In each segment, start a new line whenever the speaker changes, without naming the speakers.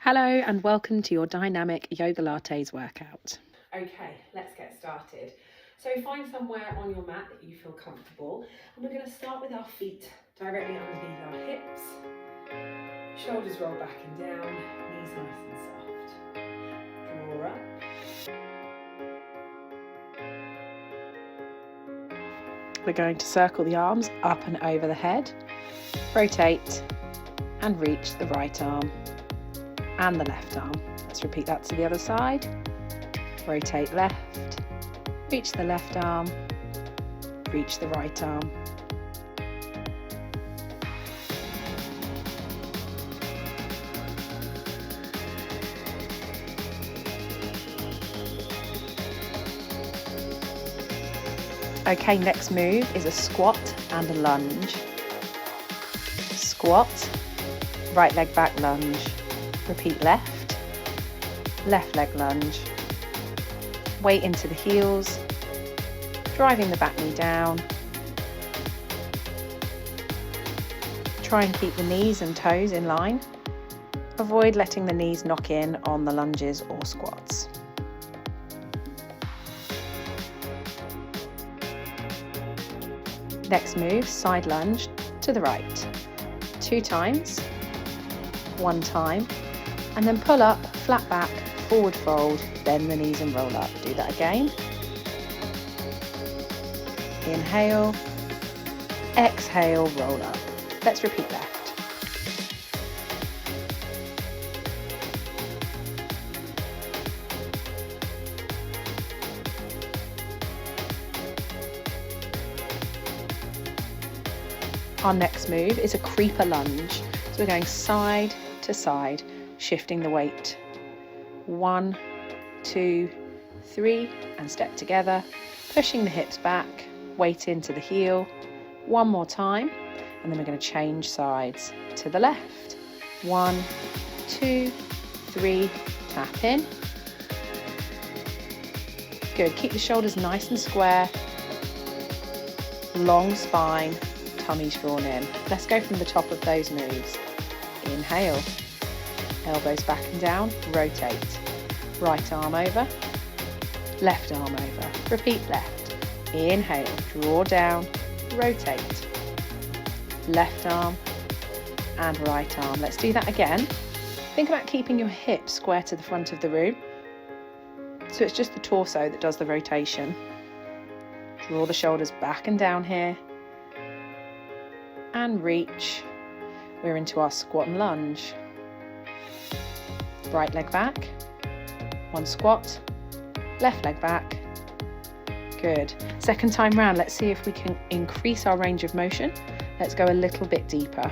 Hello and welcome to your dynamic Yogalates workout.
Okay, let's get started. So find somewhere on your mat that you feel comfortable, and we're going to start with our feet directly underneath our hips. Shoulders roll back and down, knees nice and soft. Draw up.
We're going to circle the arms up and over the head, rotate and reach the right arm and the left arm. Let's repeat that to the other side. Rotate left, reach the left arm, reach the right arm. Okay, next move is a squat and a lunge. Squat, right leg back lunge. Repeat left, left leg lunge. Weight into the heels, driving the back knee down. Try and keep the knees and toes in line. Avoid letting the knees knock in on the lunges or squats. Next move, side lunge to the right. 2 times, 1 time, and then pull up, flat back, forward fold, bend the knees and roll up. Do that again. Inhale, exhale, roll up. Let's repeat left. Our next move is a creeper lunge. So we're going side to side, shifting the weight. 1, 2, 3, and step together, pushing the hips back, weight into the heel. 1 more time, and then we're going to change sides to the left. 1, 2, 3, tap in. Good, keep the shoulders nice and square. Long spine, tummy's drawn in. Let's go from the top of those moves. Inhale, elbows back and down, rotate. Right arm over, left arm over. Repeat left. Inhale, draw down, rotate. Left arm and right arm. Let's do that again. Think about keeping your hips square to the front of the room. So it's just the torso that does the rotation. Draw the shoulders back and down here. And reach. We're into our squat and lunge. Right leg back. 1 squat. Left leg back. Good. Second time round, let's see if we can increase our range of motion. Let's go a little bit deeper.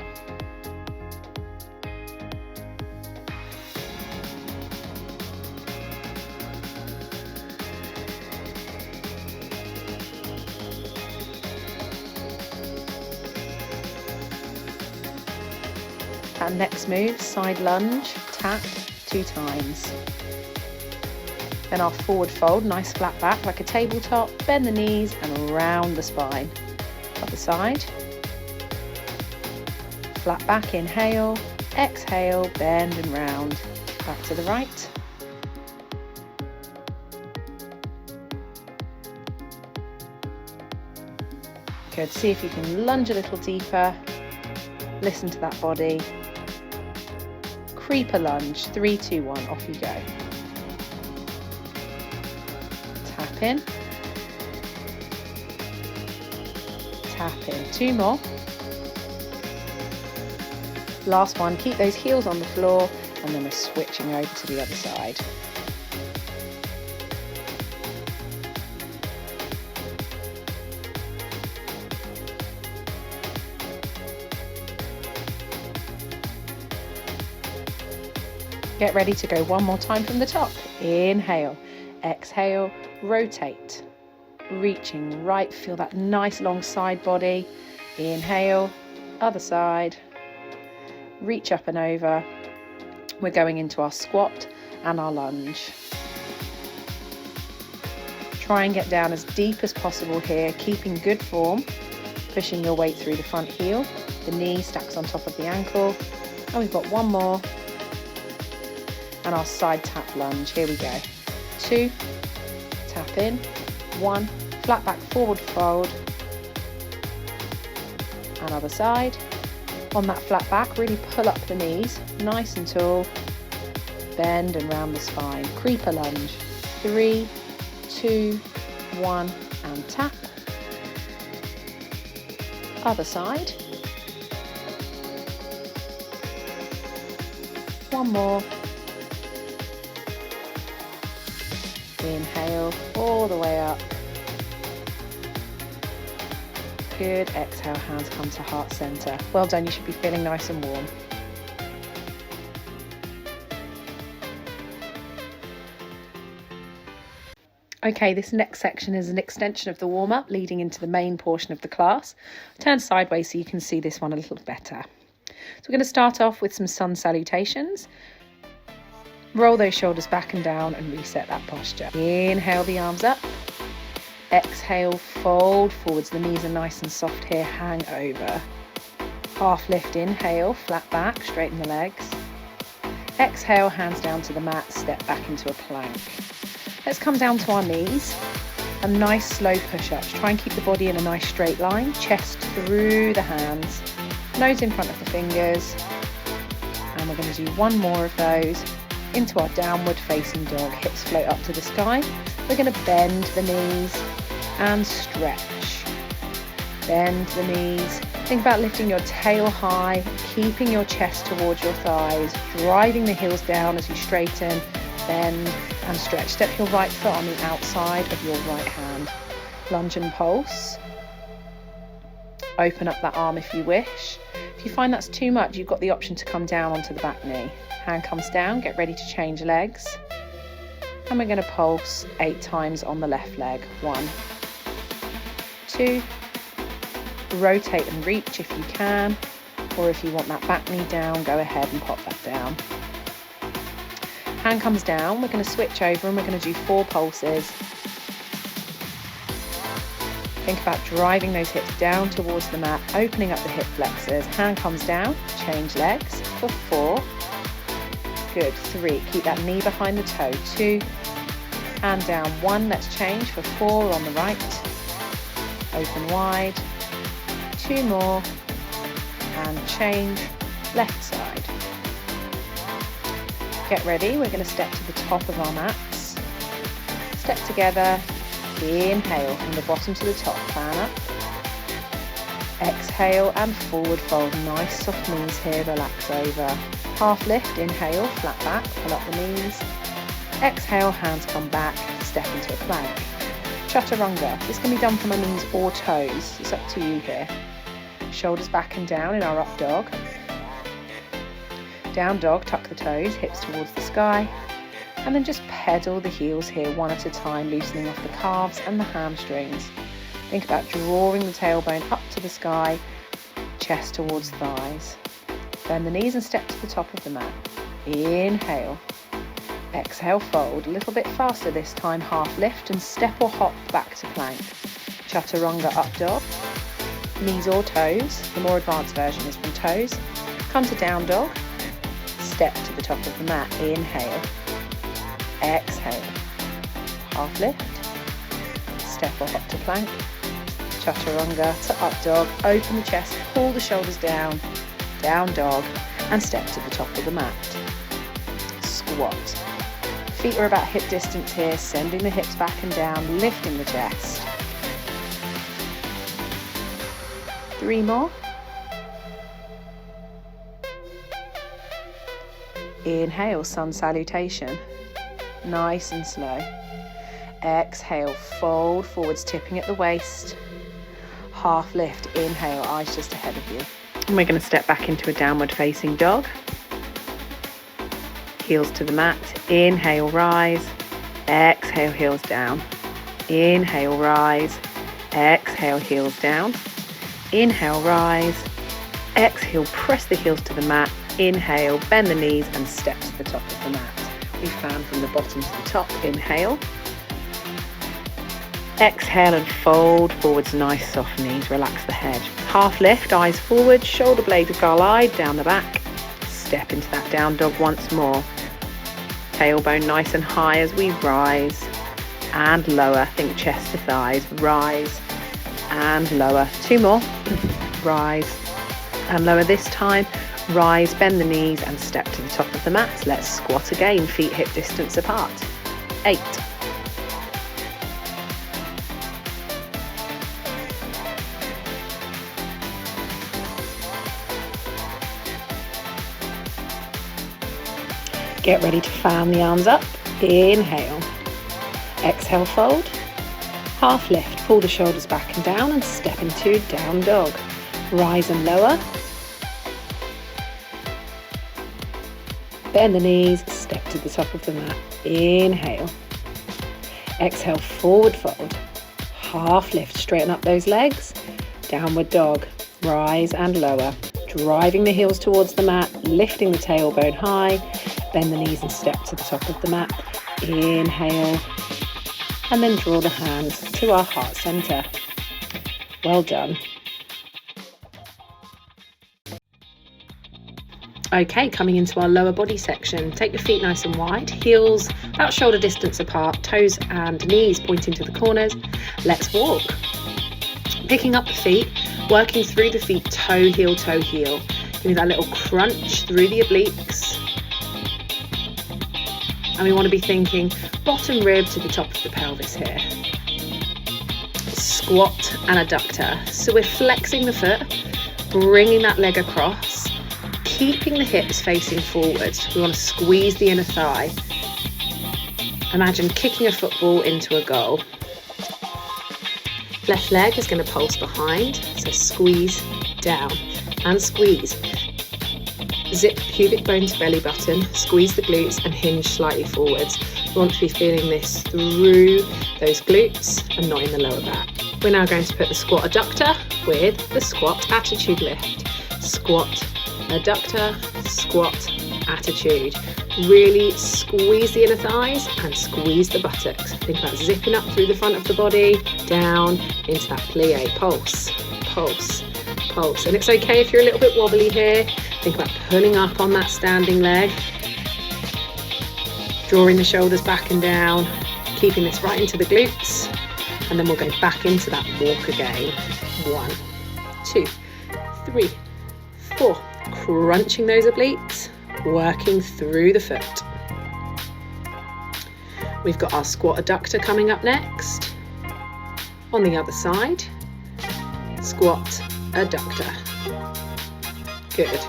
And next move, side lunge, tap 2 times. Then our forward fold, nice flat back like a tabletop, bend the knees and round the spine. Other side. Flat back, inhale, exhale, bend and round. Back to the right. Good, see if you can lunge a little deeper. Listen to that body. Creeper lunge, 3, 2, 1, off you go. Tap in. Tap in. 2 more. Last one, keep those heels on the floor and then we're switching over to the other side. Get ready to go 1 more time from the top. Inhale, exhale, rotate. Reaching right, feel that nice long side body. Inhale, other side. Reach up and over. We're going into our squat and our lunge. Try and get down as deep as possible here, keeping good form. Pushing your weight through the front heel. The knee stacks on top of the ankle. And we've got 1 more. and our side tap lunge. Here we go. 2, tap in, 1, flat back forward fold, and other side. On that flat back, really pull up the knees, nice and tall, bend and round the spine. Creeper lunge. 3, 2, 1, and tap. Other side. 1 more. Inhale all the way up. Good. Exhale, hands come to heart center. Well done, you should be feeling nice and warm. Okay, this next section is an extension of the warm-up leading into the main portion of the class. Turn sideways so you can see this one a little better. So we're going to start off with some sun salutations. Roll those shoulders back and down and reset that posture. Inhale the arms up. Exhale, fold forwards. The knees are nice and soft here. Hang over. Half lift, inhale, flat back, straighten the legs. Exhale, hands down to the mat, step back into a plank. Let's come down to our knees and nice slow push-ups. Try and keep the body in a nice straight line. Chest through the hands, nose in front of the fingers. And we're going to do 1 more of those into our downward facing dog. Hips float up to the sky. We're going to bend the knees and stretch. Bend the knees. Think about lifting your tail high, keeping your chest towards your thighs, driving the heels down as you straighten, bend and stretch. Step your right foot on the outside of your right hand. Lunge and pulse. Open up that arm if you wish. If you find that's too much, you've got the option to come down onto the back knee. Hand comes down, get ready to change legs. And we're going to pulse 8 times on the left leg. 1, 2, rotate and reach if you can, or if you want that back knee down, go ahead and pop that down. Hand comes down, we're going to switch over and we're going to do 4 pulses. Think about driving those hips down towards the mat, opening up the hip flexors. Hand comes down, change legs for 4. Good, 3, keep that knee behind the toe. 2, and down. 1, let's change for 4 on the right. Open wide. 2 more, and change left side. Get ready, we're going to step to the top of our mats. Step together, inhale from the bottom to the top, fan up. Exhale and forward fold, nice soft knees here, relax over. Half lift, inhale, flat back, pull up the knees. Exhale, hands come back, step into a plank. Chaturanga, this can be done from our knees or toes, it's up to you here. Shoulders back and down in our up dog. Down dog, tuck the toes, hips towards the sky, and then just pedal the heels here 1 at a time, loosening off the calves and the hamstrings. Think about drawing the tailbone up to the sky, chest towards thighs. Bend the knees and step to the top of the mat. Inhale. Exhale, fold. A little bit faster this time, half lift and step or hop back to plank. Chaturanga up dog. Knees or toes. The more advanced version is from toes. Come to down dog. Step to the top of the mat. Inhale. Exhale. Half lift. Step or hop to plank. Chaturanga to up dog. Open the chest, pull the shoulders down. Down dog. And step to the top of the mat. Squat. Feet are about hip distance here, sending the hips back and down, lifting the chest. 3 more. Inhale, sun salutation. Nice and slow. Exhale, fold forwards, tipping at the waist. Half lift, inhale, eyes just ahead of you. And we're going to step back into a downward facing dog. Heels to the mat. Inhale, rise. Exhale, heels down. Inhale, rise. Exhale, heels down. Inhale, rise. Exhale, press the heels to the mat. Inhale, bend the knees and step to the top of the mat. We fan from the bottom to the top. Inhale. Exhale and fold forwards, nice soft knees. Relax the head. Half lift, eyes forward, shoulder blades glide down the back. Step into that down dog once more. tailbone nice and high as we rise and lower. Think chest to thighs. Rise and lower. 2 more. Rise and lower this time. Rise, bend the knees and step to the top of the mat. Let's squat again, feet hip distance apart. 8. Get ready to fan the arms up. Inhale. Exhale, fold. Half lift. Pull the shoulders back and down and step into down dog. Rise and lower. Bend the knees, step to the top of the mat. Inhale. Exhale, forward fold. Half lift, straighten up those legs. Downward dog. Rise and lower. Driving the heels towards the mat, lifting the tailbone high. Bend the knees and step to the top of the mat. Inhale. And then draw the hands to our heart center. Well done. Okay, coming into our lower body section. Take your feet nice and wide, heels about shoulder distance apart, toes and knees pointing to the corners. Let's walk. Picking up the feet, working through the feet, toe, heel, toe, heel. Give me that little crunch through the obliques. And we want to be thinking bottom rib to the top of the pelvis here. Squat and adductor. So we're flexing the foot, bringing that leg across, keeping the hips facing forwards. We want to squeeze the inner thigh. Imagine kicking a football into a goal. Left leg is going to pulse behind, so squeeze down and squeeze. Zip pubic bone to belly button, squeeze the glutes and hinge slightly forwards. We want to be feeling this through those glutes and not in the lower back. We're now going to put the squat adductor with the squat attitude lift. Squat adductor, squat attitude. Really squeeze the inner thighs and squeeze the buttocks. Think about zipping up through the front of the body, down into that plie. Pulse, pulse, pulse. And it's okay if you're a little bit wobbly here. Think about pulling up on that standing leg, drawing the shoulders back and down, keeping this right into the glutes, and then we'll go back into that walk again. 1, 2, 3, 4. Crunching those obliques, working through the foot. We've got our squat adductor coming up next. On the other side, squat adductor. Good.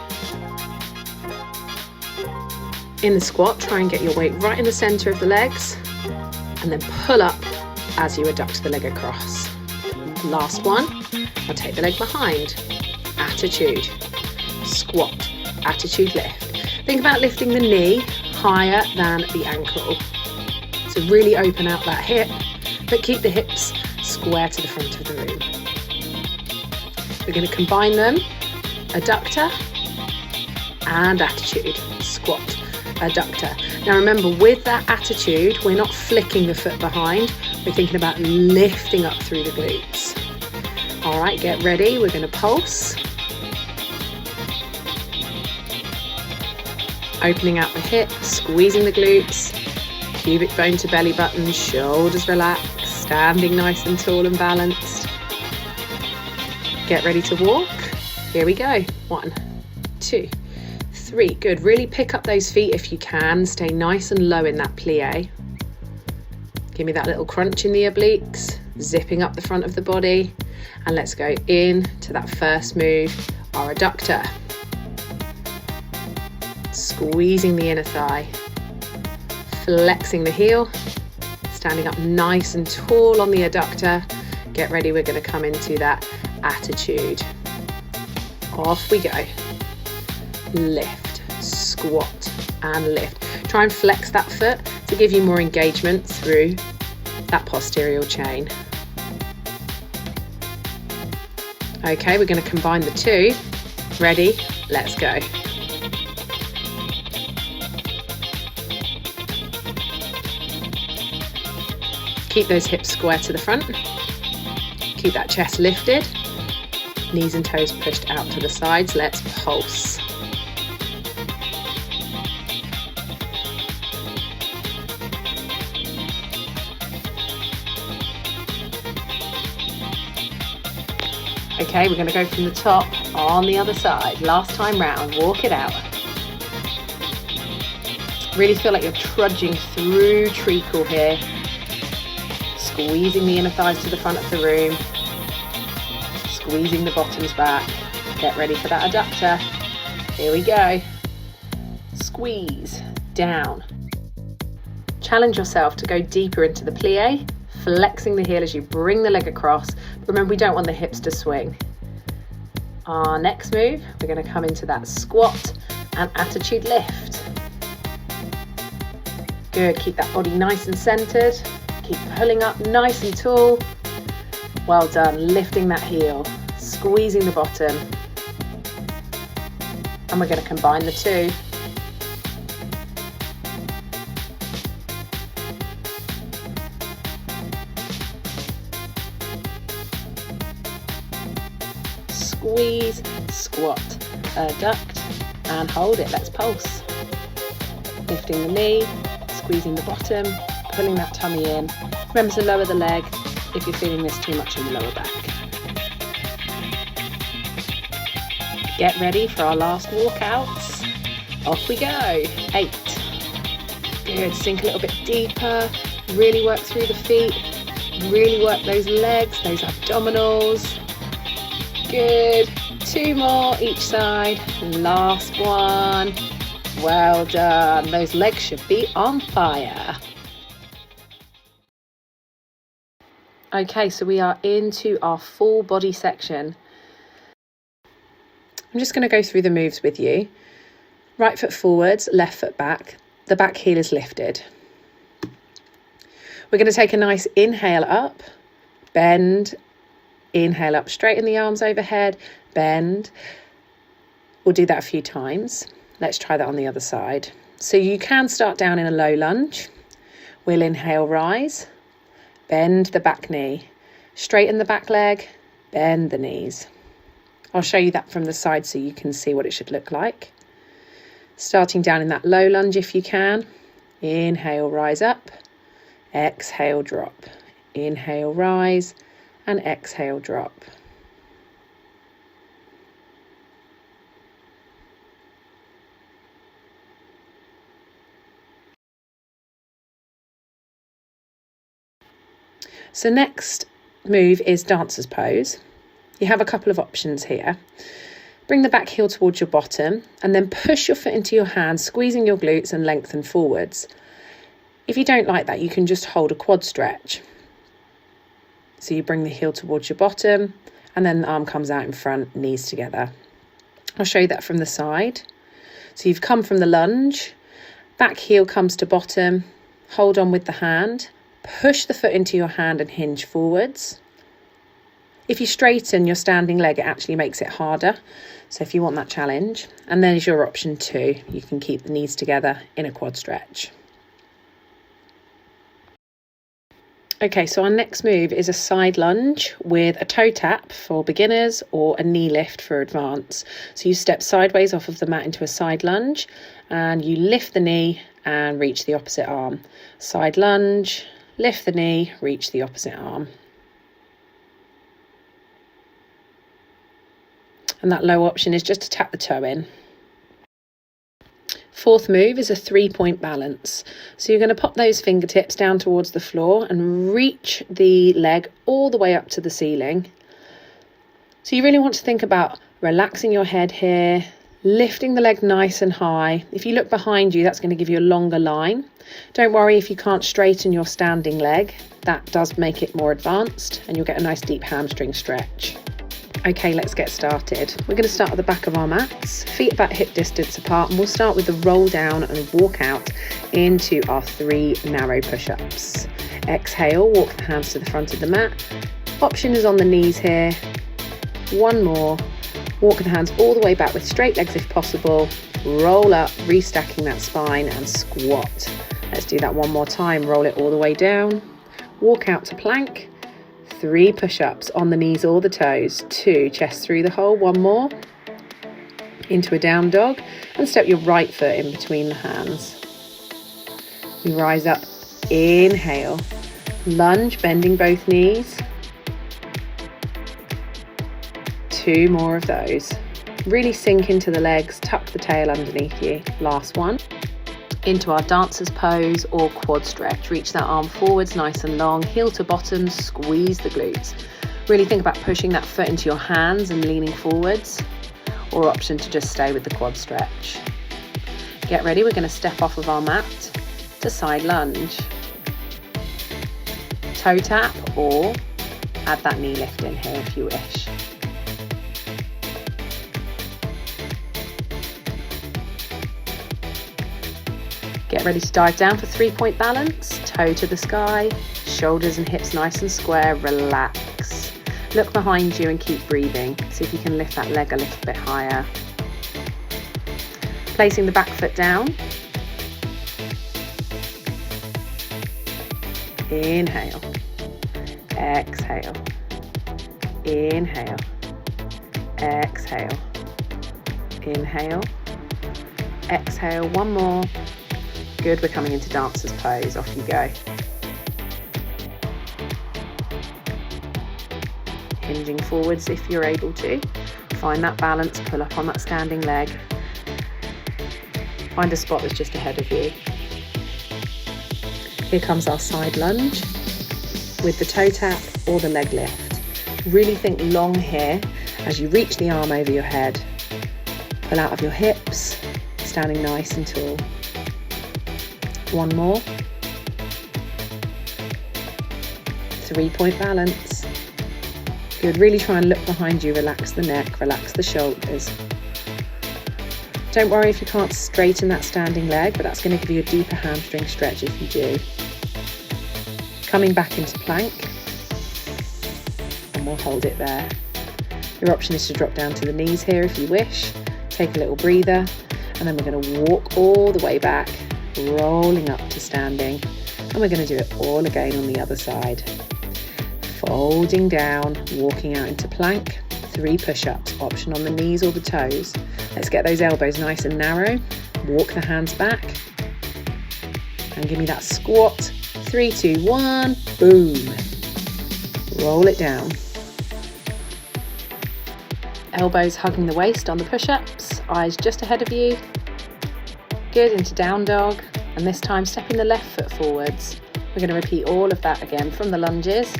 In the squat, try and get your weight right in the center of the legs and then pull up as you adduct the leg across. Last one, I'll take the leg behind. Attitude, squat, attitude lift. Think about lifting the knee higher than the ankle. So really open out that hip, but keep the hips square to the front of the room. We're going to combine them, adductor and attitude, squat, adductor. Now remember, with that attitude, we're not flicking the foot behind, we're thinking about lifting up through the glutes. All right, get ready, we're going to pulse. Opening out the hip, squeezing the glutes, pubic bone to belly button, shoulders relaxed, standing nice and tall and balanced. Get ready to walk. Here we go. 1, 2, 3. Good. Really pick up those feet if you can. Stay nice and low in that plie. Give me that little crunch in the obliques, zipping up the front of the body. And let's go in to that first move, our adductor. Squeezing the inner thigh, flexing the heel, standing up nice and tall on the adductor. Get ready, we're going to come into that attitude. Off we go. Lift, squat and lift. Try and flex that foot to give you more engagement through that posterior chain. Okay, we're going to combine the two. Ready? Let's go. Keep those hips square to the front. Keep that chest lifted. Knees and toes pushed out to the sides. Let's pulse. Okay, we're going to go from the top on the other side. Last time round, walk it out. Really feel like you're trudging through treacle here. Squeezing the inner thighs to the front of the room. Squeezing the bottoms back. Get ready for that adductor. Here we go. Squeeze, down. Challenge yourself to go deeper into the plie, flexing the heel as you bring the leg across. Remember, we don't want the hips to swing. Our next move, we're going to come into that squat and attitude lift. Good, keep that body nice and centered. Keep pulling up nice and tall. Well done, lifting that heel, squeezing the bottom. And we're going to combine the two. Squeeze, squat, adduct, and hold it. Let's pulse. Lifting the knee, squeezing the bottom, pulling that tummy in. Remember to lower the leg if you're feeling this too much in the lower back. Get ready for our last walkouts. Off we go. 8. Good, sink a little bit deeper. Really work through the feet. Really work those legs, those abdominals. Good. 2 more each side. Last one. Well done. Those legs should be on fire. Okay, so we are into our full body section. I'm just going to go through the moves with you. Right foot forwards, left foot back. The back heel is lifted. We're going to take a nice inhale up, bend, inhale up, straighten the arms overhead, bend. We'll do that a few times. Let's try that on the other side. So you can start down in a low lunge. We'll inhale, rise, bend the back knee, straighten the back leg, bend the knees. I'll show you that from the side so you can see what it should look like. Starting down in that low lunge if you can. Inhale, rise up, exhale, drop. Inhale, rise, and exhale, drop. So next move is dancer's pose. You have a couple of options here. Bring the back heel towards your bottom and then push your foot into your hand, squeezing your glutes and lengthen forwards. If you don't like that, you can just hold a quad stretch. So you bring the heel towards your bottom and then the arm comes out in front, knees together. I'll show you that from the side. So you've come from the lunge, back heel comes to bottom, hold on with the hand, push the foot into your hand and hinge forwards. If you straighten your standing leg, it actually makes it harder. So if you want that challenge, and then is your option 2. You can keep the knees together in a quad stretch. Okay, so our next move is a side lunge with a toe tap for beginners or a knee lift for advanced. So you step sideways off of the mat into a side lunge and you lift the knee and reach the opposite arm. Side lunge, lift the knee, reach the opposite arm. And that low option is just to tap the toe in. Fourth move is a 3-point balance. So you're going to pop those fingertips down towards the floor and reach the leg all the way up to the ceiling. So you really want to think about relaxing your head here, lifting the leg nice and high. If you look behind you, that's going to give you a longer line. Don't worry if you can't straighten your standing leg. That does make it more advanced and you'll get a nice deep hamstring stretch. Okay, let's get started. We're going to start at the back of our mats, feet about hip distance apart, and we'll start with the roll down and walk out into our 3 narrow push-ups. Exhale, walk the hands to the front of the mat. Option is on the knees here. 1 more. Walk the hands all the way back with straight legs if possible. Roll up, restacking that spine and squat. Let's do that one more time. Roll it all the way down. Walk out to plank. 3 push-ups on the knees or the toes. 2, chest through the hole. 1 more. Into a down dog and step your right foot in between the hands. You rise up, inhale, lunge, bending both knees. 2 more of those. Really sink into the legs, tuck the tail underneath you. Last one. Into our dancer's pose or quad stretch. Reach that arm forwards nice and long, heel to bottom, squeeze the glutes. Really think about pushing that foot into your hands and leaning forwards, or option to just stay with the quad stretch. Get ready, we're going to step off of our mat to side lunge. Toe tap, or add that knee lift in here if you wish. Get ready to dive down for 3-point balance. Toe to the sky, shoulders and hips nice and square, relax. Look behind you and keep breathing. See if you can lift that leg a little bit higher. Placing the back foot down. Inhale. Exhale. Inhale. Exhale. Inhale. Exhale. One more. Good, we're coming into dancer's pose. Off you go. Hinging forwards if you're able to. Find that balance, pull up on that standing leg. Find a spot that's just ahead of you. Here comes our side lunge with the toe tap or the leg lift. Really think long here as you reach the arm over your head. Pull out of your hips, standing nice and tall. One more. 3-point balance. Good, really try and look behind you, relax the neck, relax the shoulders. Don't worry if you can't straighten that standing leg, but that's going to give you a deeper hamstring stretch if you do. Coming back into plank, and we'll hold it there. Your option is to drop down to the knees here if you wish. Take a little breather, and then we're going to walk all the way back, rolling up to standing, and we're going to do it all again on the other side. Folding down, walking out into plank, 3 push-ups, option on the knees or the toes. Let's get those elbows nice and narrow, walk the hands back, and give me that squat. 3, 2, 1, boom. Roll it down. Elbows hugging the waist on the push-ups, eyes just ahead of you. Good, into down dog, and this time stepping the left foot forwards. We're going to repeat all of that again from the lunges.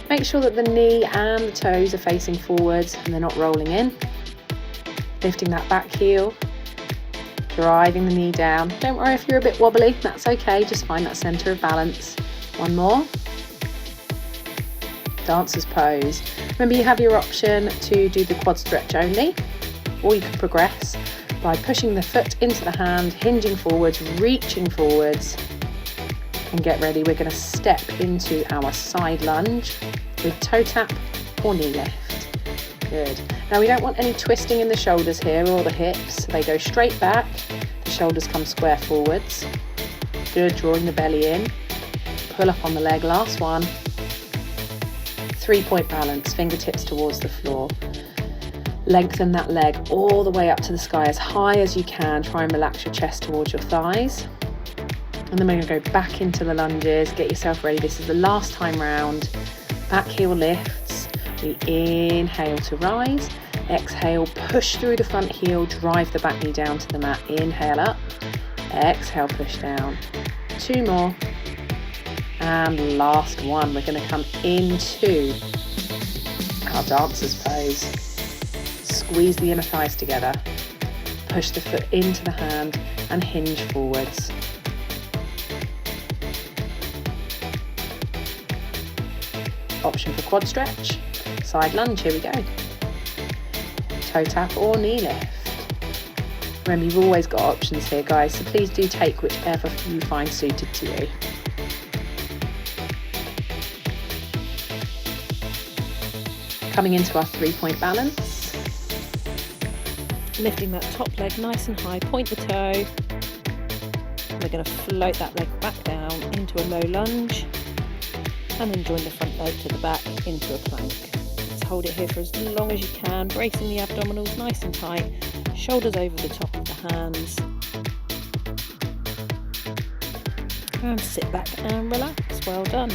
Make sure that the knee and the toes are facing forwards and they're not rolling in. Lifting that back heel, driving the knee down. Don't worry if you're a bit wobbly, that's okay, just find that centre of balance. One more. Dancer's pose. Remember, you have your option to do the quad stretch only, or you can progress by pushing the foot into the hand, hinging forwards, reaching forwards, and get ready. We're going to step into our side lunge with toe tap or knee lift. Good. Now we don't want any twisting in the shoulders here or the hips. They go straight back. The shoulders come square forwards. Good, drawing the belly in. Pull up on the leg, last one. 3-point balance, fingertips towards the floor. Lengthen that leg all the way up to the sky as high as you can. Try and relax your chest towards your thighs. And then we're going to go back into the lunges. Get yourself ready. This is the last time round. Back heel lifts. We inhale to rise. Exhale, push through the front heel. Drive the back knee down to the mat. Inhale up. Exhale, push down. 2 more. And last one. We're going to come into our dancer's pose. Squeeze the inner thighs together. Push the foot into the hand and hinge forwards. Option for quad stretch, side lunge, here we go. Toe tap or knee lift. Remember, you've always got options here, guys, so please do take whichever you find suited to you. Coming into our 3-point balance. Lifting that top leg nice and high, point the toe. We're going to float that leg back down into a low lunge. And then join the front leg to the back into a plank. Let's hold it here for as long as you can, bracing the abdominals nice and tight, shoulders over the top of the hands. And sit back and relax, well done.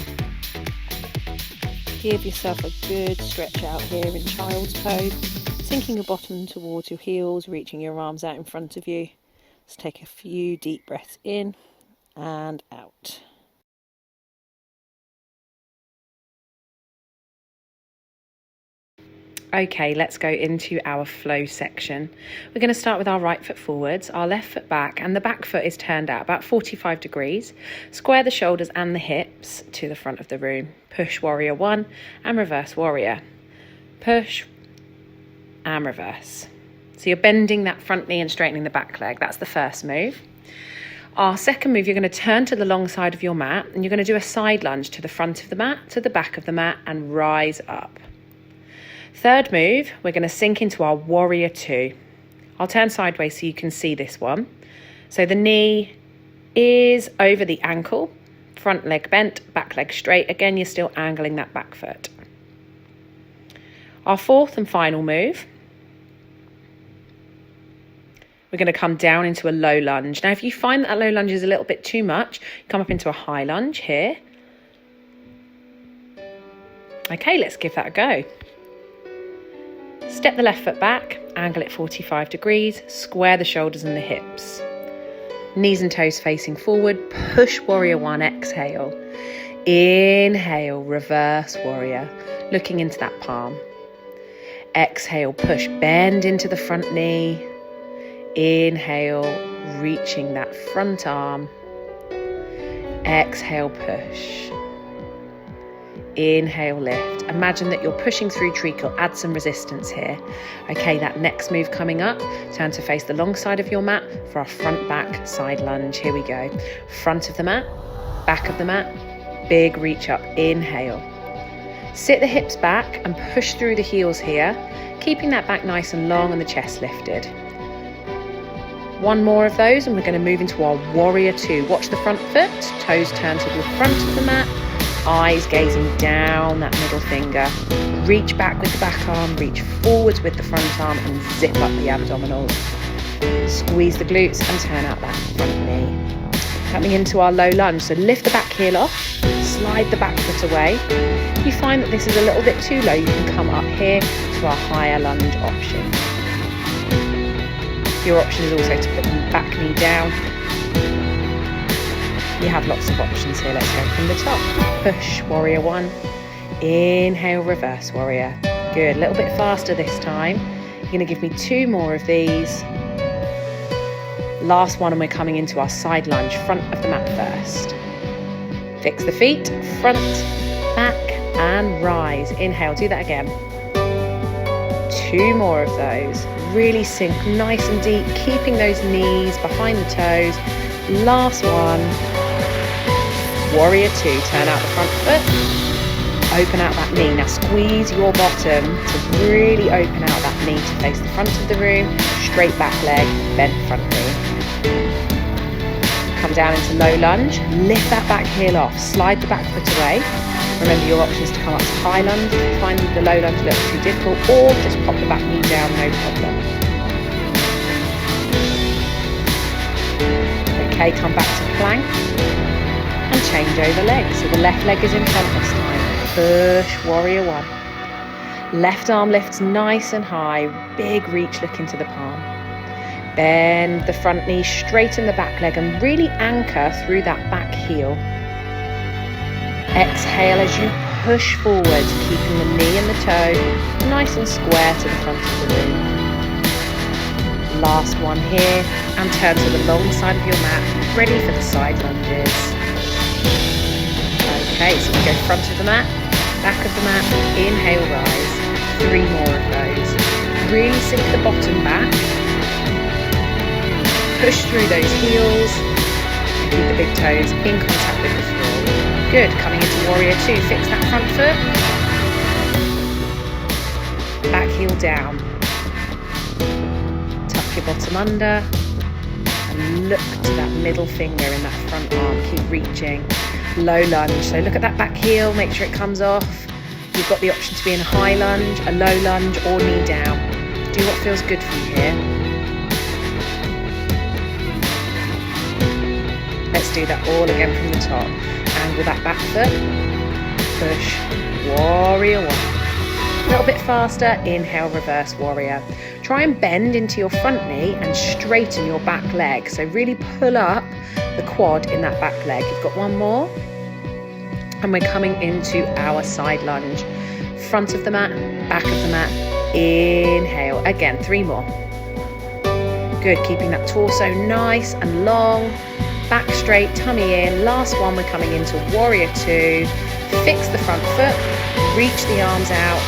Give yourself a good stretch out here in child's pose, sinking your bottom towards your heels, reaching your arms out in front of you. Let's take a few deep breaths in and out. Okay, let's go into our flow section. We're going to start with our right foot forwards, our left foot back, and the back foot is turned out about 45 degrees. Square the shoulders and the hips to the front of the room. Push warrior one and reverse warrior. Push and reverse. So you're bending that front knee and straightening the back leg. That's the first move. Our second move, you're going to turn to the long side of your mat and you're going to do a side lunge to the front of the mat, to the back of the mat, and rise up. Third move, we're going to sink into our warrior two. I'll turn sideways so you can see this one. So the knee is over the ankle, front leg bent, back leg straight. Again, you're still angling that back foot. Our fourth and final move, we're going to come down into a low lunge. Now, if you find that low lunge is a little bit too much, come up into a high lunge here. Okay, let's give that a go. Step the left foot back, angle it 45 degrees, square the shoulders and the hips. Knees and toes facing forward, push warrior one, exhale. Inhale, reverse warrior, looking into that palm. Exhale, push, bend into the front knee. Inhale, reaching that front arm. Exhale, push. Inhale, lift. Imagine that you're pushing through treacle. Add some resistance here. Okay, that next move coming up. Turn to face the long side of your mat for our front back side lunge. Here we go. Front of the mat, back of the mat, big reach up. Inhale. Sit the hips back and push through the heels here, keeping that back nice and long and the chest lifted. One more of those and we're going to move into our warrior two. Watch the front foot, toes turn to the front of the mat. Eyes gazing down that middle finger. Reach back with the back arm, reach forwards with the front arm and zip up the abdominals. Squeeze the glutes and turn out that front knee. Coming into our low lunge, so lift the back heel off, slide the back foot away. If you find that this is a little bit too low, you can come up here to our higher lunge option. Your option is also to put the back knee down. You have lots of options here. Let's go from the top. Push, warrior one. Inhale, reverse warrior. Good, a little bit faster this time. You're going to give me two more of these. Last one, and we're coming into our side lunge, front of the mat first. Fix the feet, front, back, and rise. Inhale, do that again. Two more of those. Really sink nice and deep, keeping those knees behind the toes. Last one. Warrior two, turn out the front foot, open out that knee. Now squeeze your bottom to really open out that knee to face the front of the room, straight back leg, bent front knee. Come down into low lunge, lift that back heel off, slide the back foot away. Remember your option is to come up to high lunge if you find the low lunge a little too difficult, or just pop the back knee down, no problem. Okay, come back to plank. And change over legs. So the left leg is in front this time. Push, warrior one. Left arm lifts nice and high. Big reach, look into the palm. Bend the front knee, straighten the back leg and really anchor through that back heel. Exhale as you push forward, keeping the knee and the toe nice and square to the front of the room. Last one here, and turn to the long side of your mat, ready for the side lunges. Okay, so we go front of the mat, back of the mat, inhale, rise. Three more of those. Really sink the bottom back. Push through those heels and keep the big toes in contact with the floor. Good, coming into warrior two, fix that front foot. Back heel down. Tuck your bottom under and look to that middle finger in that front arm. Keep reaching. Low lunge, so look at that back heel, make sure it comes off. You've got the option to be in a high lunge, a low lunge, or knee down. Do what feels good for you here. Let's do that all again from the top. Angle that back foot, push, warrior one. A little bit faster, inhale, reverse warrior. Try and bend into your front knee and straighten your back leg. So really pull up the quad in that back leg. You've got one more. And we're coming into our side lunge. Front of the mat, back of the mat. Inhale. Again, 3 more. Good, keeping that torso nice and long. Back straight, tummy in. Last one, we're coming into warrior 2. Fix the front foot, reach the arms out.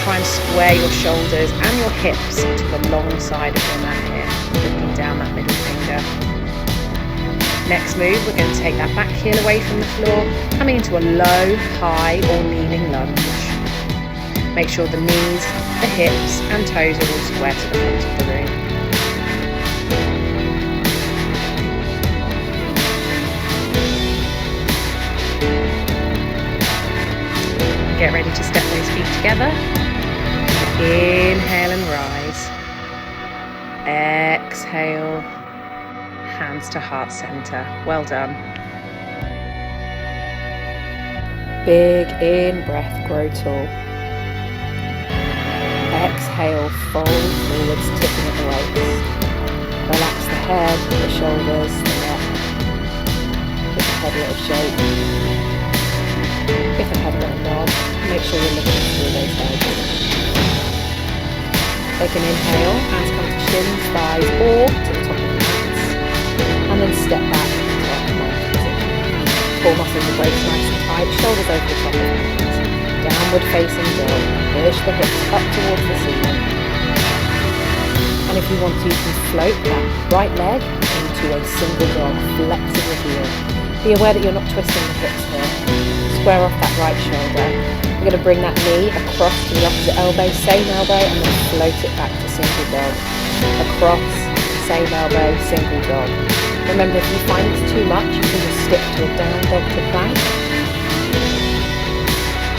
Try and square your shoulders and your hips to the long side of your mat here. Looking down that middle finger. Next move, we're going to take that back heel away from the floor, coming into a low, high or kneeling lunge. Make sure the knees, the hips and toes are all square to the front of the room. Get ready to step those feet together. Inhale and rise. Exhale. Hands to heart center. Well done. Big in breath, grow tall. Exhale, fold forwards, tipping at the waist. Relax the head, the shoulders, the neck. Give the head a little shake. Give the head a little nod. Make sure you're looking through those heads. Take an inhale, hands come to shins, thighs, or to the top of the mats. And then step back to the top position. Core muscles of waist nice and tight, shoulders over the top of the hands. Downward facing dog. Push the hips up towards the ceiling. And if you want to, you can float that right leg into a single dog, flexing the heel. Be aware that you're not twisting the hips here. Square off that right shoulder. We're going to bring that knee across to the opposite elbow, same elbow, and then float it back to single dog. Across, same elbow, single dog. Remember, if you find this too much, you can just stick to a down dog to plank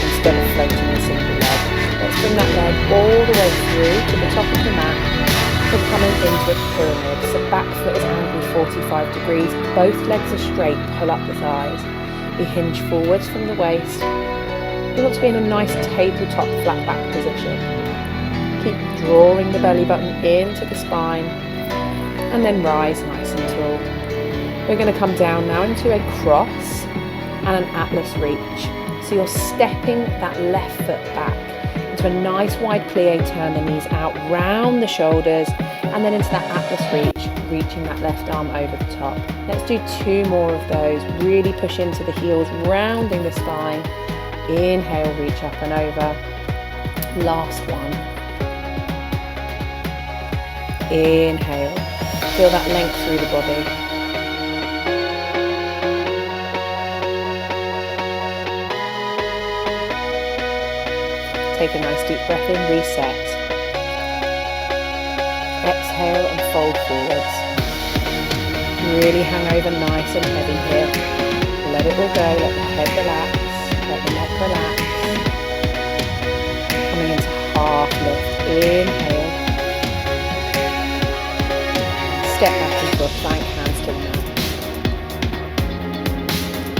instead of floating a single leg. Let's bring that leg all the way through to the top of the mat. We're coming into a pyramid, so back foot is angled 45 degrees. Both legs are straight, pull up the thighs. We hinge forwards from the waist. You want to be in a nice tabletop flat back position. Keep drawing the belly button into the spine and then rise nice and tall. We're going to come down now into a cross and an atlas reach. So you're stepping that left foot back into a nice wide plie, turn the knees out, round the shoulders and then into that atlas reach, reaching that left arm over the top. Let's do 2 more of those. Really push into the heels, rounding the spine. Inhale, reach up and over. Last one. Inhale. Feel that length through the body. Take a nice deep breath in, reset. Exhale and fold forwards. Really hang over nice and heavy here. Let it all go, let the head relax, let the neck relax. Coming into half lift, inhale. Step back into a plank, hands to the mat.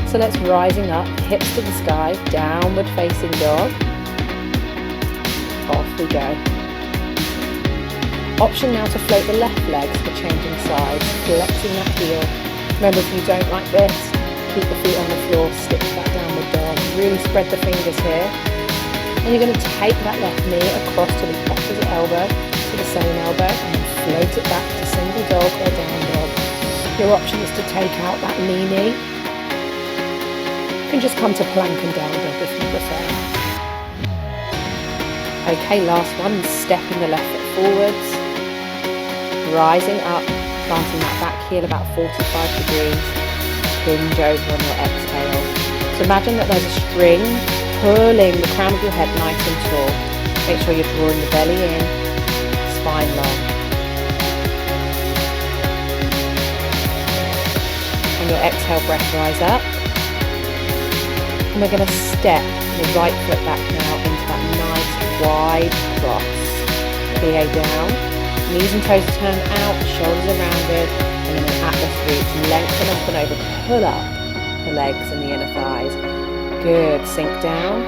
So let's rising up, hips to the sky, downward facing dog. Off we go. Option now to float the left legs for changing sides, flexing that heel. Remember, if you don't like this, keep the feet on the floor, stick to that downward dog. Really spread the fingers here. And you're going to take that left knee across to the opposite elbow, to the same elbow, and then float it back to single dog or down dog. Your option is to take out that lean knee. You can just come to plank and down dog if you prefer. Okay, last one, stepping the left foot forwards. Rising up, planting that back heel about 45 degrees, hinge over on your exhale. So imagine that there's a string pulling the crown of your head nice and tall. Make sure you're drawing the belly in, spine long. On your exhale, breath rise up. And we're going to step your right foot back now into that nice wide cross. Plie down. Knees and toes turn out, shoulders are rounded, and then an atlas reach, lengthen up and over, pull up the legs and the inner thighs. Good, sink down,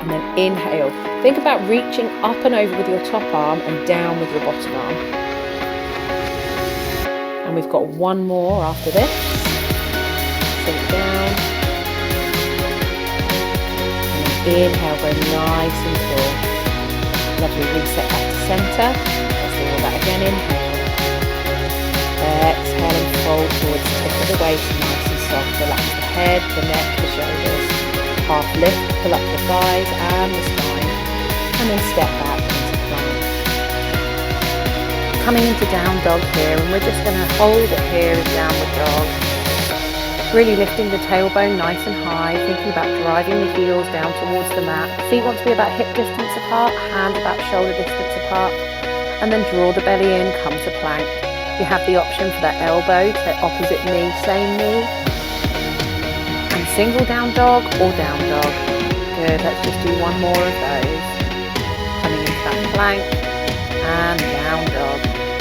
and then inhale. Think about reaching up and over with your top arm and down with your bottom arm. And we've got one more after this. Sink down. And then inhale, go nice and tall. Lovely, reset back to centre. Let's do all that again, inhale. Exhale and fold towards the tip of the waist, nice and soft. Relax the head, the neck, the shoulders. Half lift, pull up the thighs and the spine. And then step back into plank. Coming into down dog here, and we're just going to hold it here in downward dog. Really lifting the tailbone nice and high, thinking about driving the heels down towards the mat. Feet want to be about hip distance apart, hands about shoulder distance apart. And then draw the belly in, come to plank. You have the option for that elbow to opposite knee, same knee. And single down dog or down dog. Good, let's just do one more of those. Coming into that plank and down dog.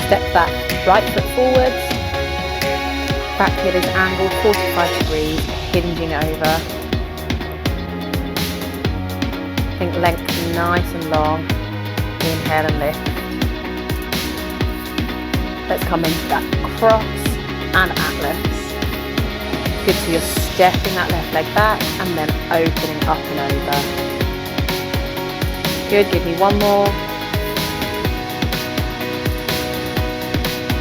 Step back, right foot forwards. Back heel is angled 45 degrees, hinging over. Think length nice and long. Inhale and lift. Let's come into that cross and atlas. Good, so you're stepping that left leg back and then opening up and over. Good, give me one more.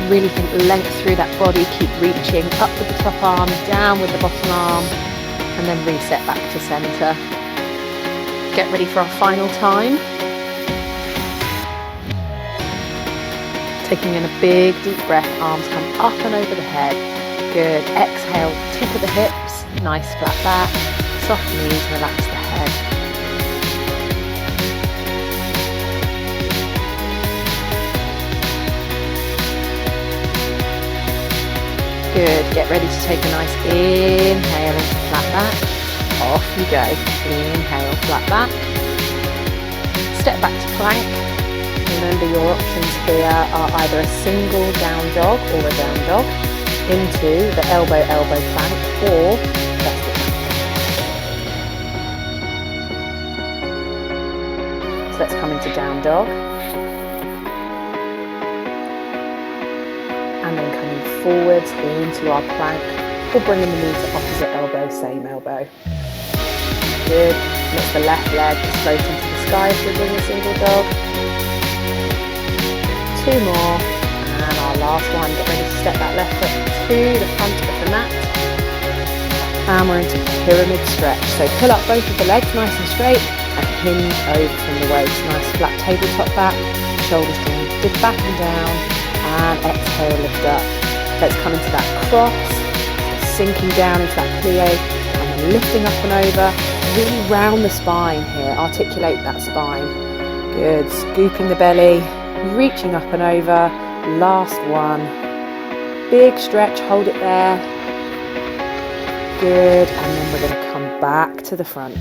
Really think length through that body, keep reaching up with the top arm, down with the bottom arm, and then reset back to centre. Get ready for our final time. Taking in a big deep breath, arms come up and over the head. Good, exhale, tip of the hips, nice flat back, soft knees, relax the head. Good, get ready to take a nice inhale into flat back. Off you go, inhale, flat back. Step back to plank. Remember your options here are either a single down dog or a down dog into the elbow plank or just the plank. So let's come into down dog. And then coming forwards into our plank or bringing the knee to opposite elbow, same elbow. Good, lift the left leg, float into the sky if we're doing a single dog. Two more, and our last one. Get ready to step that left foot to the front of the mat, and we're into pyramid stretch. So pull up both of the legs nice and straight and hinge over from the waist. Nice flat tabletop back, shoulders down, dip back and down, and exhale, lift up. Let's come into that cross, sinking down into that plie, and then lifting up and over. Really round the spine here, articulate that spine. Good, scooping the belly, reaching up and over. Last one. Big stretch, hold it there. Good, and then we're going to come back to the front.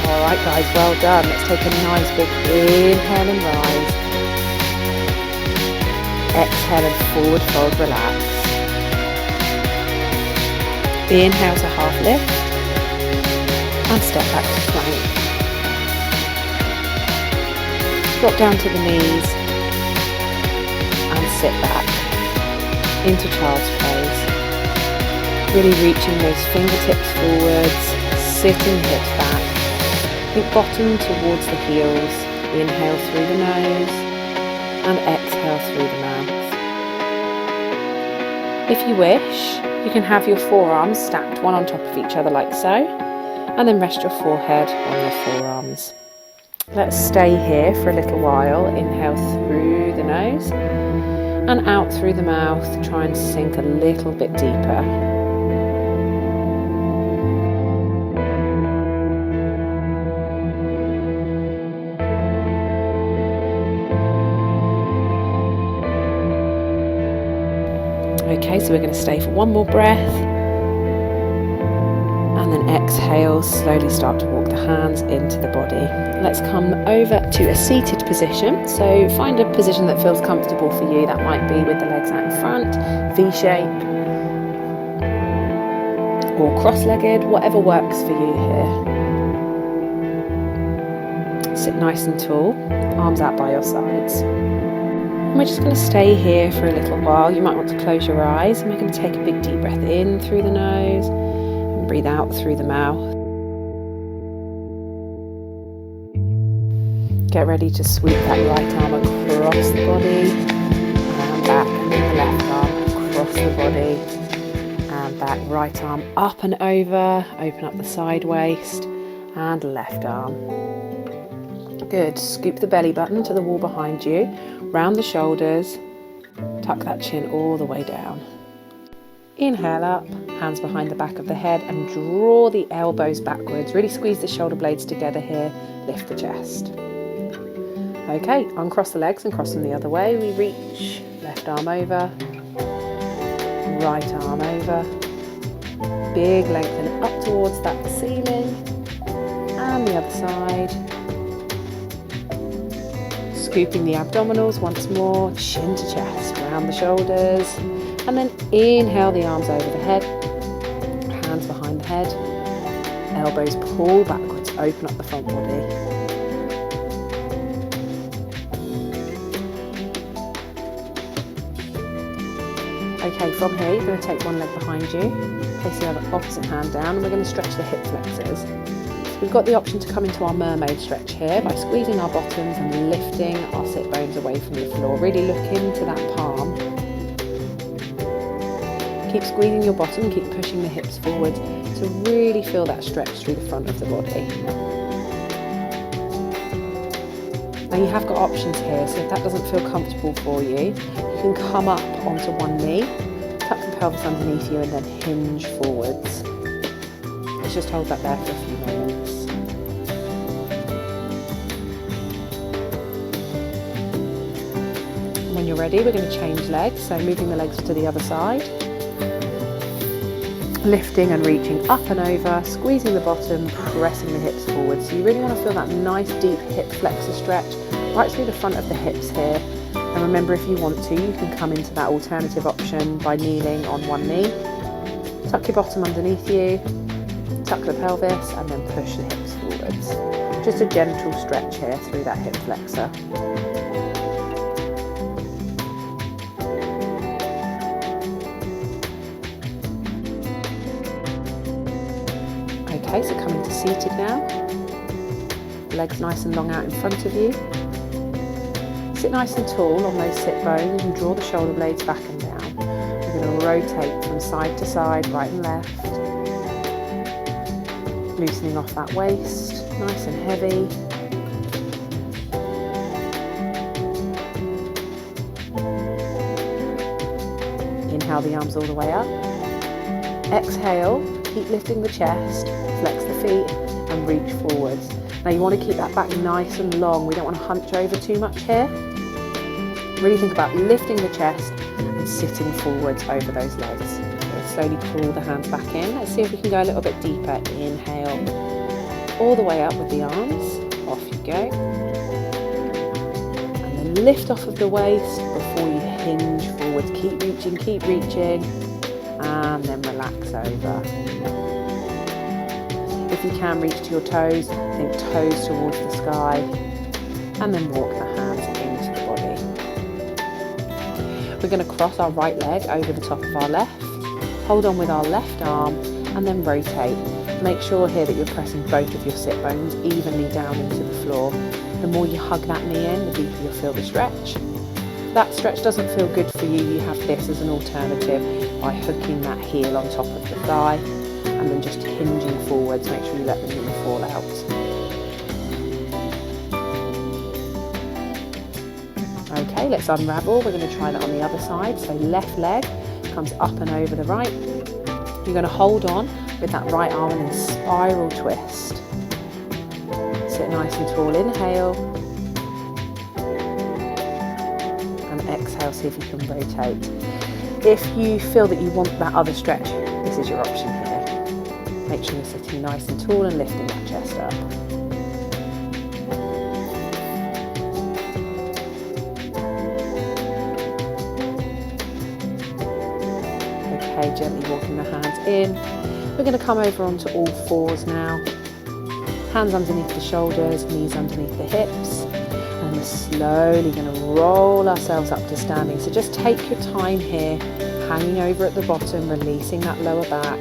Alright guys, well done. Let's take a nice big inhale and rise. Exhale and forward fold, relax. Inhale to half lift. And step back to plank. Drop down to the knees and sit back into child's pose. Really reaching those fingertips forwards, sitting hips back. Think bottom towards the heels. Inhale through the nose and exhale through the mouth. If you wish, you can have your forearms stacked one on top of each other like so, and then rest your forehead on your forearms. Let's stay here for a little while. Inhale through the nose and out through the mouth. Try and sink a little bit deeper. Okay, so we're going to stay for one more breath. And then exhale, slowly start to walk the hands into the body. Let's come over to a seated position. So find a position that feels comfortable for you. That might be with the legs out in front, V-shape, or cross-legged, whatever works for you here.
sit nice and tall, arms out by your sides. And we're just going to stay here for a little while. You might want to close your eyes, and we're going to take a big deep breath in through the nose and breathe out through the mouth. Get ready to sweep that right arm across the body and back, and then the left arm across the body and back. Right arm up and over, open up the side waist, and left arm. Good. Scoop the belly button to the wall behind you, round the shoulders, tuck that chin all the way down. Inhale up, hands behind the back of the head, and draw the elbows backwards. Really squeeze the shoulder blades together here, lift the chest. Okay, uncross the legs and cross them the other way. We reach, left arm over, right arm over, big lengthen up towards that ceiling, and the other side. Scooping the abdominals once more, chin to chest, round the shoulders, and then inhale the arms over the head, hands behind the head, elbows pull backwards, open up the front body. Okay, from here you're going to take one leg behind you, place the other opposite hand down, and we're going to stretch the hip flexors. So we've got the option to come into our mermaid stretch here by squeezing our bottoms and lifting our sit bones away from the floor. Really look into that palm. Keep squeezing your bottom, keep pushing the hips forward to really feel that stretch through the front of the body. Now you have got options here, so if that doesn't feel comfortable for you, you can come up onto one knee, tuck the pelvis underneath you, and then hinge forwards. Let's just hold that there for a few moments. When you're ready, we're going to change legs, so moving the legs to the other side. Lifting and reaching up and over, squeezing the bottom, pressing the hips forward. So you really want to feel that nice deep hip flexor stretch right through the front of the hips here. And remember, if you want to, you can come into that alternative option by kneeling on one knee. Tuck your bottom underneath you, tuck the pelvis, and then push the hips forwards. Just a gentle stretch here through that hip flexor. Okay, so coming to seated now. Legs nice and long out in front of you. Sit nice and tall on those sit bones and draw the shoulder blades back and down. We're going to rotate from side to side, right and left. Loosening off that waist, nice and heavy. Inhale the arms all the way up. Exhale, keep lifting the chest, flex the feet and reach forwards. Now you want to keep that back nice and long. We don't want to hunch over too much here. Really think about lifting the chest and sitting forwards over those legs. We'll slowly pull the hands back in. Let's see if we can go a little bit deeper. Inhale, all the way up with the arms. Off you go. And then lift off of the waist before you hinge forwards. Keep reaching. And then relax over. If you can reach to your toes, think toes towards the sky, and then walk the hands into the body. We're going to cross our right leg over the top of our left, hold on with our left arm, and then rotate. Make sure here that you're pressing both of your sit bones evenly down into the floor. The more you hug that knee in, the deeper you'll feel the stretch. If that stretch doesn't feel good for you, you have this as an alternative by hooking that heel on top of the thigh and then just hinging forwards. Make sure you let the knee fall out. Okay, let's unravel. We're going to try that on the other side. So left leg comes up and over the right. You're going to hold on with that right arm and then spiral twist. Sit nice and tall. Inhale. And exhale, see if you can rotate. If you feel that you want that other stretch, this is your option here. Make sure you're sitting nice and tall and lifting that chest up. Okay, gently walking the hands in. We're going to come over onto all fours now.
Hands underneath the shoulders, knees underneath the hips. And we're slowly going to roll ourselves up to standing. So just take your time here, hanging over at the bottom, releasing that lower back.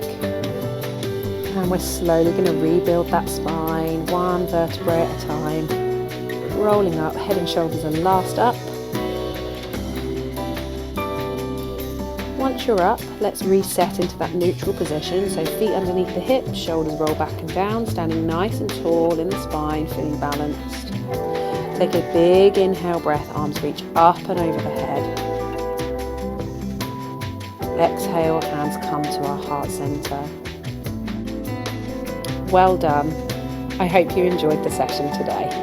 And we're slowly going to rebuild that spine, one vertebrae at a time. Rolling up, head and shoulders are last up. Once you're up, let's reset into that neutral position. So feet underneath the hips, shoulders roll back and down, standing nice and tall in the spine, feeling balanced. Take a big inhale breath, arms reach up and over the head. Exhale, hands come to our heart center. Well done. I hope you enjoyed the session today.